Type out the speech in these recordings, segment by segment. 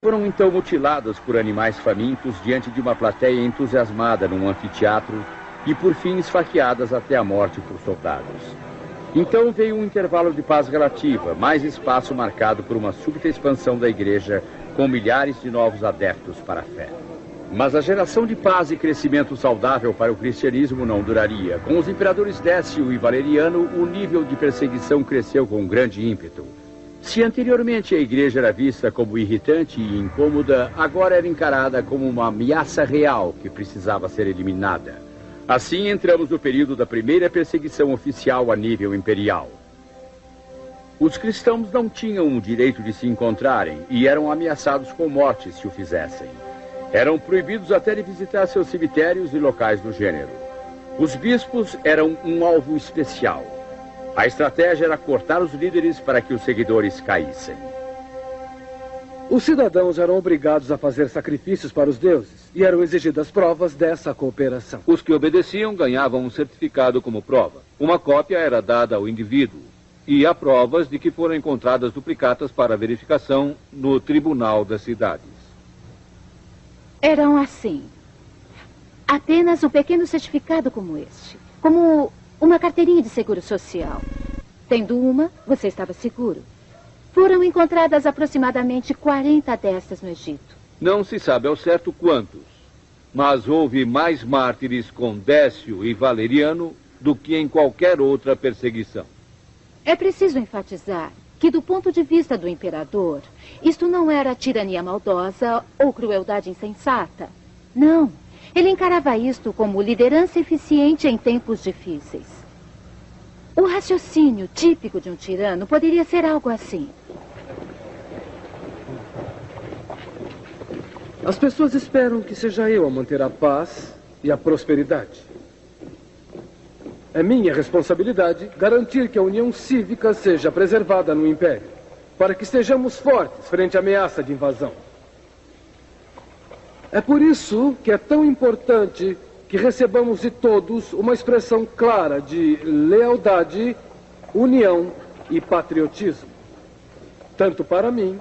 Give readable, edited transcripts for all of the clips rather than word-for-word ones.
Foram então mutiladas por animais famintos diante de uma plateia entusiasmada num anfiteatro e por fim esfaqueadas até a morte por soldados. Então veio um intervalo de paz relativa, mais espaço marcado por uma súbita expansão da igreja com milhares de novos adeptos para a fé. Mas a geração de paz e crescimento saudável para o cristianismo não duraria. Com os imperadores Décio e Valeriano, o nível de perseguição cresceu com grande ímpeto. Se anteriormente a igreja era vista como irritante e incômoda, agora era encarada como uma ameaça real que precisava ser eliminada. Assim entramos no período da primeira perseguição oficial a nível imperial. Os cristãos não tinham o direito de se encontrarem e eram ameaçados com morte se o fizessem. Eram proibidos até de visitar seus cemitérios e locais do gênero. Os bispos eram um alvo especial. A estratégia era cortar os líderes para que os seguidores caíssem. Os cidadãos eram obrigados a fazer sacrifícios para os deuses e eram exigidas provas dessa cooperação. Os que obedeciam ganhavam um certificado como prova. Uma cópia era dada ao indivíduo e há provas de que foram encontradas duplicatas para verificação no tribunal das cidades. Eram assim. Apenas um pequeno certificado como este. Como uma carteirinha de seguro social. Tendo uma, você estava seguro. Foram encontradas aproximadamente 40 destas no Egito. Não se sabe ao certo quantos, mas houve mais mártires com Décio e Valeriano do que em qualquer outra perseguição. É preciso enfatizar que, do ponto de vista do imperador, isto não era tirania maldosa ou crueldade insensata. Não. Ele encarava isto como liderança eficiente em tempos difíceis. O raciocínio típico de um tirano poderia ser algo assim. As pessoas esperam que seja eu a manter a paz e a prosperidade. É minha responsabilidade garantir que a união cívica seja preservada no Império, para que estejamos fortes frente à ameaça de invasão. É por isso que é tão importante que recebamos de todos uma expressão clara de lealdade, união e patriotismo. Tanto para mim,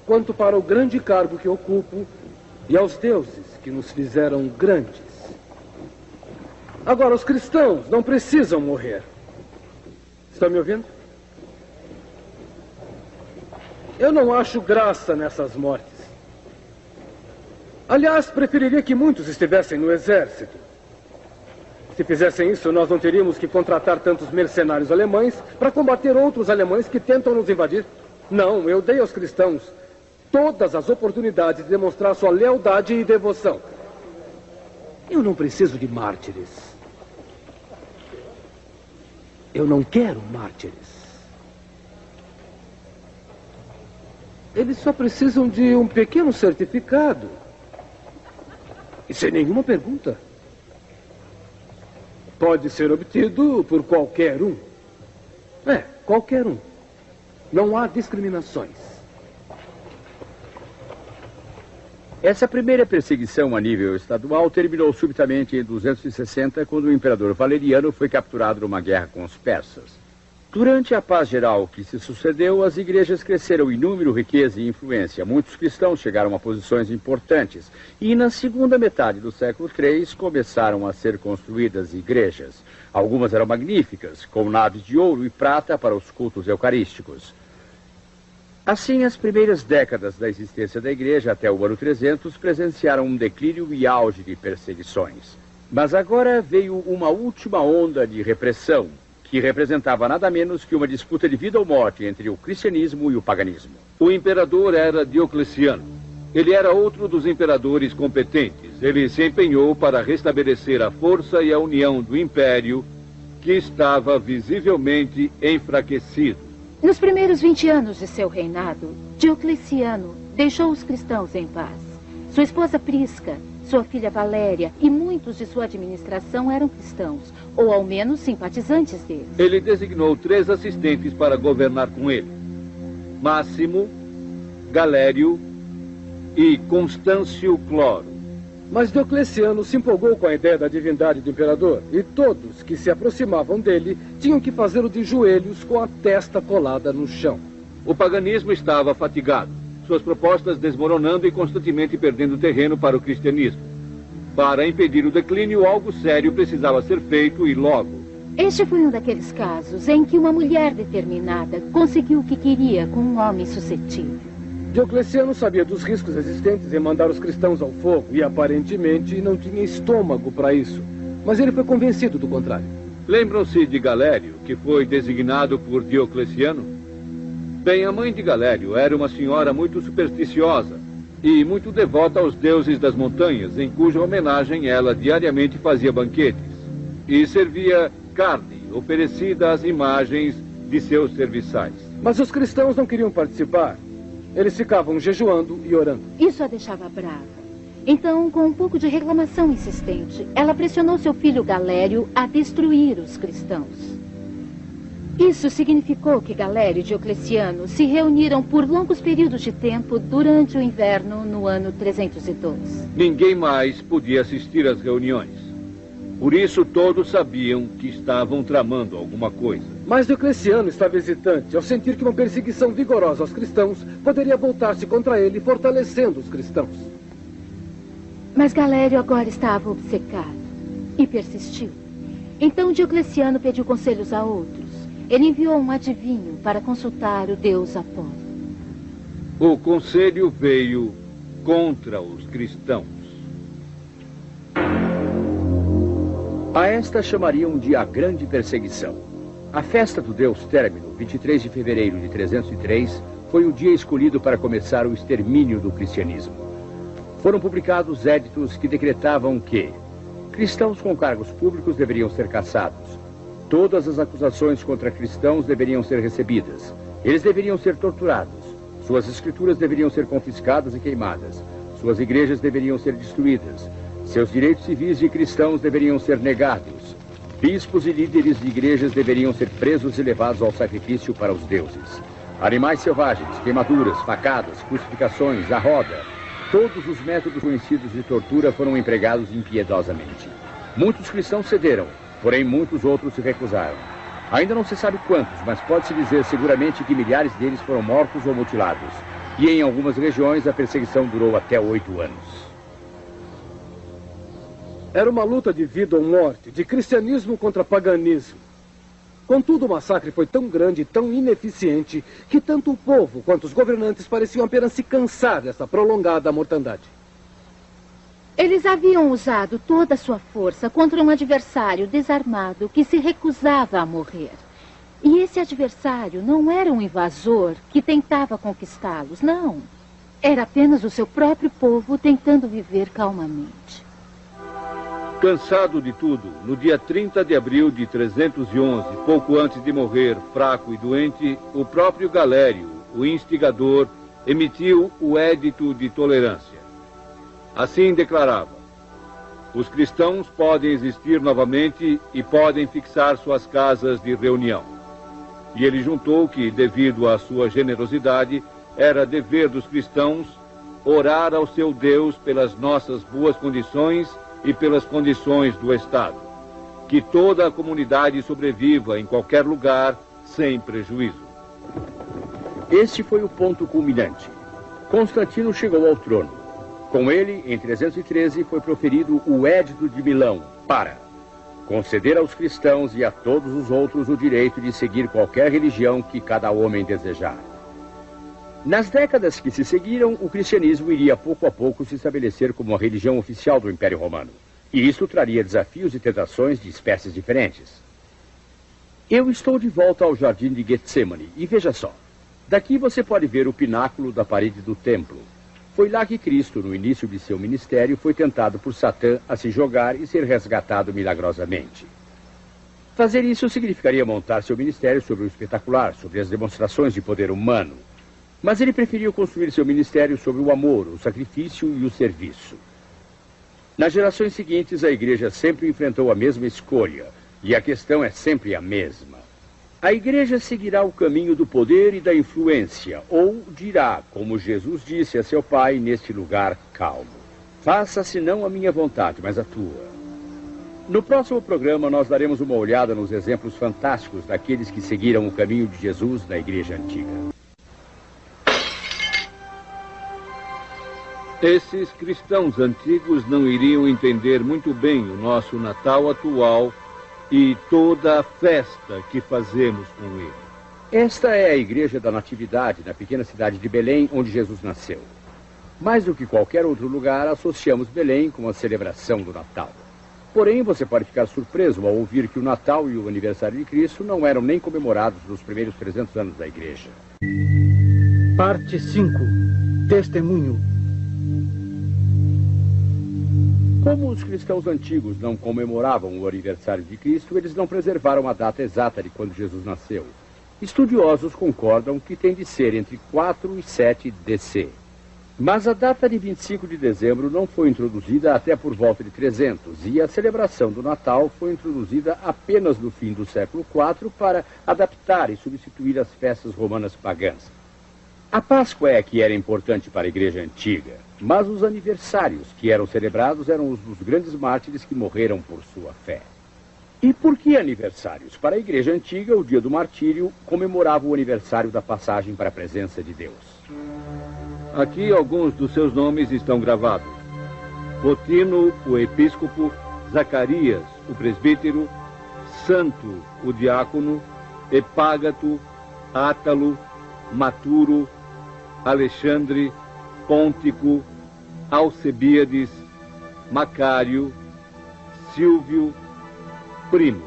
quanto para o grande cargo que ocupo e aos deuses que nos fizeram grandes. Agora, os cristãos não precisam morrer. Estão me ouvindo? Eu não acho graça nessas mortes. Aliás, preferiria que muitos estivessem no exército. Se fizessem isso, nós não teríamos que contratar tantos mercenários alemães para combater outros alemães que tentam nos invadir. Não, eu dei aos cristãos todas as oportunidades de demonstrar sua lealdade e devoção. Eu não preciso de mártires. Eu não quero mártires. Eles só precisam de um pequeno certificado. E sem nenhuma pergunta. Pode ser obtido por qualquer um. Qualquer um. Não há discriminações. Essa primeira perseguição a nível estadual terminou subitamente em 260, quando o imperador Valeriano foi capturado numa guerra com os persas. Durante a paz geral que se sucedeu, as igrejas cresceram em número, riqueza e influência. Muitos cristãos chegaram a posições importantes. E na segunda metade do século III começaram a ser construídas igrejas. Algumas eram magníficas, com naves de ouro e prata para os cultos eucarísticos. Assim, as primeiras décadas da existência da igreja, até o ano 300, presenciaram um declínio e auge de perseguições. Mas agora veio uma última onda de repressão, que representava nada menos que uma disputa de vida ou morte entre o cristianismo e o paganismo. O imperador era Diocleciano. Ele era outro dos imperadores competentes. Ele se empenhou para restabelecer a força e a união do império, que estava visivelmente enfraquecido. Nos primeiros 20 anos de seu reinado, Diocleciano deixou os cristãos em paz. Sua esposa Prisca, sua filha Valéria e muitos de sua administração eram cristãos, ou ao menos simpatizantes deles. Ele designou 3 assistentes para governar com ele: Máximo, Galério e Constâncio Cloro. Mas Diocleciano se empolgou com a ideia da divindade do imperador, e todos que se aproximavam dele tinham que fazê-lo de joelhos com a testa colada no chão. O paganismo estava fatigado. suas propostas desmoronando e constantemente perdendo terreno para o cristianismo. Para impedir o declínio, algo sério precisava ser feito e logo. Este foi um daqueles casos em que uma mulher determinada conseguiu o que queria com um homem suscetível. Diocleciano sabia dos riscos existentes em mandar os cristãos ao fogo e aparentemente não tinha estômago para isso. Mas ele foi convencido do contrário. Lembram-se de Galério, que foi designado por Diocleciano? Bem, a mãe de Galério era uma senhora muito supersticiosa e muito devota aos deuses das montanhas, em cuja homenagem ela diariamente fazia banquetes e servia carne oferecida às imagens de seus serviçais. Mas os cristãos não queriam participar. Eles ficavam jejuando e orando. Isso a deixava brava. Então, com um pouco de reclamação insistente, ela pressionou seu filho Galério a destruir os cristãos. Isso significou que Galério e Diocleciano se reuniram por longos períodos de tempo durante o inverno no ano 302. Ninguém mais podia assistir às reuniões. Por isso, todos sabiam que estavam tramando alguma coisa. Mas Diocleciano estava hesitante ao sentir que uma perseguição vigorosa aos cristãos poderia voltar-se contra ele, fortalecendo os cristãos. Mas Galério agora estava obcecado e persistiu. Então Diocleciano pediu conselhos a outros. Ele enviou um adivinho para consultar o deus Apolo. O conselho veio contra os cristãos. A esta chamariam de a Grande Perseguição. A festa do deus Término, 23 de fevereiro de 303, foi o dia escolhido para começar o extermínio do cristianismo. Foram publicados éditos que decretavam que cristãos com cargos públicos deveriam ser caçados. Todas as acusações contra cristãos deveriam ser recebidas. Eles deveriam ser torturados. Suas escrituras deveriam ser confiscadas e queimadas. Suas igrejas deveriam ser destruídas. Seus direitos civis de cristãos deveriam ser negados. Bispos e líderes de igrejas deveriam ser presos e levados ao sacrifício para os deuses. Animais selvagens, queimaduras, facadas, crucificações, a roda. Todos os métodos conhecidos de tortura foram empregados impiedosamente. Muitos cristãos cederam, porém muitos outros se recusaram. Ainda não se sabe quantos, mas pode-se dizer seguramente que milhares deles foram mortos ou mutilados. E em algumas regiões a perseguição durou até 8 anos. Era uma luta de vida ou morte, de cristianismo contra paganismo. Contudo, o massacre foi tão grande e tão ineficiente que tanto o povo quanto os governantes pareciam apenas se cansar dessa prolongada mortandade. Eles haviam usado toda a sua força contra um adversário desarmado que se recusava a morrer. E esse adversário não era um invasor que tentava conquistá-los, não. Era apenas o seu próprio povo tentando viver calmamente. Cansado de tudo, no dia 30 de abril de 311, pouco antes de morrer, fraco e doente, o próprio Galério, o instigador, emitiu o Édito de Tolerância. Assim declarava: os cristãos podem existir novamente e podem fixar suas casas de reunião. E ele juntou que, devido à sua generosidade, era dever dos cristãos orar ao seu Deus pelas nossas boas condições e pelas condições do Estado. Que toda a comunidade sobreviva em qualquer lugar, sem prejuízo. Este foi o ponto culminante. Constantino chegou ao trono. Com ele, em 313, foi proferido o Édito de Milão para conceder aos cristãos e a todos os outros o direito de seguir qualquer religião que cada homem desejar. Nas décadas que se seguiram, o cristianismo iria pouco a pouco se estabelecer como a religião oficial do Império Romano. E isso traria desafios e tentações de espécies diferentes. Eu estou de volta ao jardim de Getsemane e veja só. Daqui você pode ver o pináculo da parede do templo. Foi lá que Cristo, no início de seu ministério, foi tentado por Satã a se jogar e ser resgatado milagrosamente. Fazer isso significaria montar seu ministério sobre o espetacular, sobre as demonstrações de poder humano. Mas ele preferiu construir seu ministério sobre o amor, o sacrifício e o serviço. Nas gerações seguintes, a igreja sempre enfrentou a mesma escolha, e a questão é sempre a mesma. A igreja seguirá o caminho do poder e da influência, ou dirá, como Jesus disse a seu pai neste lugar calmo: faça-se não a minha vontade, mas a tua. No próximo programa, nós daremos uma olhada nos exemplos fantásticos daqueles que seguiram o caminho de Jesus na igreja antiga. Esses cristãos antigos não iriam entender muito bem o nosso Natal atual e toda a festa que fazemos com ele. Esta é a Igreja da Natividade, na pequena cidade de Belém, onde Jesus nasceu. Mais do que qualquer outro lugar, associamos Belém com a celebração do Natal. Porém, você pode ficar surpreso ao ouvir que o Natal e o aniversário de Cristo não eram nem comemorados nos primeiros 300 anos da Igreja. Parte 5. Testemunho. Como os cristãos antigos não comemoravam o aniversário de Cristo, eles não preservaram a data exata de quando Jesus nasceu. Estudiosos concordam que tem de ser entre 4 e 7 DC. Mas a data de 25 de dezembro não foi introduzida até por volta de 300, e a celebração do Natal foi introduzida apenas no fim do século IV para adaptar e substituir as festas romanas pagãs. A Páscoa é que era importante para a Igreja Antiga, mas os aniversários que eram celebrados eram os dos grandes mártires que morreram por sua fé. E por que aniversários? Para a Igreja Antiga, o dia do martírio comemorava o aniversário da passagem para a presença de Deus. Aqui alguns dos seus nomes estão gravados. Fotino, o episcopo, Zacarias, o presbítero, Santo, o diácono, Epágato, Átalo, Maturo, Alexandre, Pôntico, Alcebíades, Macário, Silvio, Primo.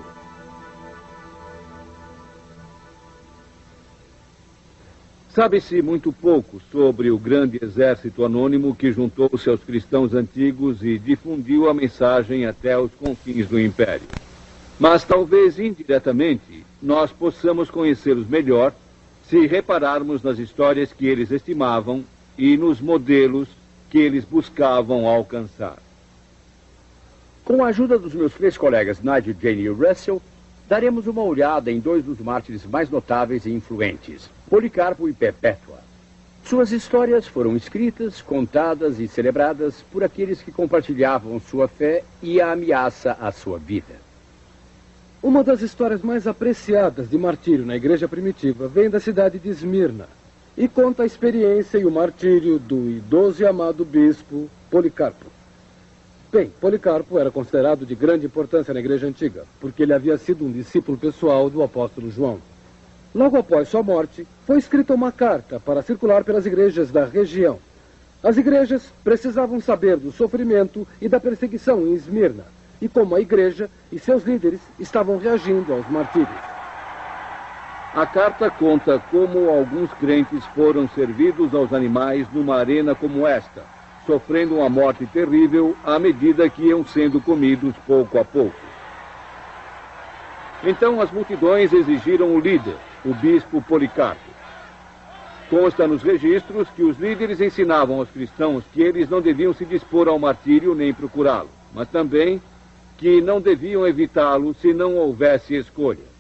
Sabe-se muito pouco sobre o grande exército anônimo que juntou-se aos cristãos antigos e difundiu a mensagem até os confins do Império. Mas talvez indiretamente nós possamos conhecê-los melhor se repararmos nas histórias que eles estimavam e nos modelos que eles buscavam alcançar. Com a ajuda dos meus 3 colegas Nigel, Jane e Russell, daremos uma olhada em 2 dos mártires mais notáveis e influentes, Policarpo e Perpétua. Suas histórias foram escritas, contadas e celebradas por aqueles que compartilhavam sua fé e a ameaça à sua vida. Uma das histórias mais apreciadas de martírio na igreja primitiva vem da cidade de Esmirna e conta a experiência e o martírio do idoso e amado bispo Policarpo. Bem, Policarpo era considerado de grande importância na igreja antiga, porque ele havia sido um discípulo pessoal do apóstolo João. Logo após sua morte, foi escrita uma carta para circular pelas igrejas da região. As igrejas precisavam saber do sofrimento e da perseguição em Esmirna, e como a igreja e seus líderes estavam reagindo aos martírios. A carta conta como alguns crentes foram servidos aos animais numa arena como esta, sofrendo uma morte terrível à medida que iam sendo comidos pouco a pouco. Então as multidões exigiram o líder, o bispo Policarpo. Consta nos registros que os líderes ensinavam aos cristãos que eles não deviam se dispor ao martírio nem procurá-lo, mas também que não deviam evitá-lo se não houvesse escolha.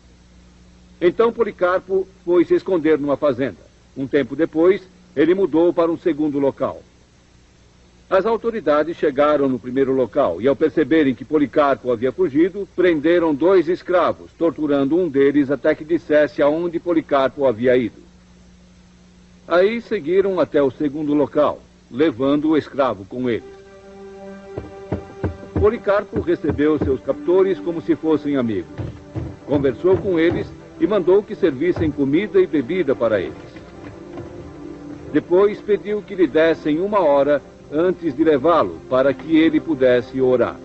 Então Policarpo foi se esconder numa fazenda. Um tempo depois, ele mudou para um segundo local. As autoridades chegaram no primeiro local e, ao perceberem que Policarpo havia fugido, prenderam 2 escravos, torturando um deles até que dissesse aonde Policarpo havia ido. Aí seguiram até o segundo local, levando o escravo com eles. Policarpo recebeu seus captores como se fossem amigos. Conversou com eles e mandou que servissem comida e bebida para eles. Depois pediu que lhe dessem 1 hora antes de levá-lo, para que ele pudesse orar.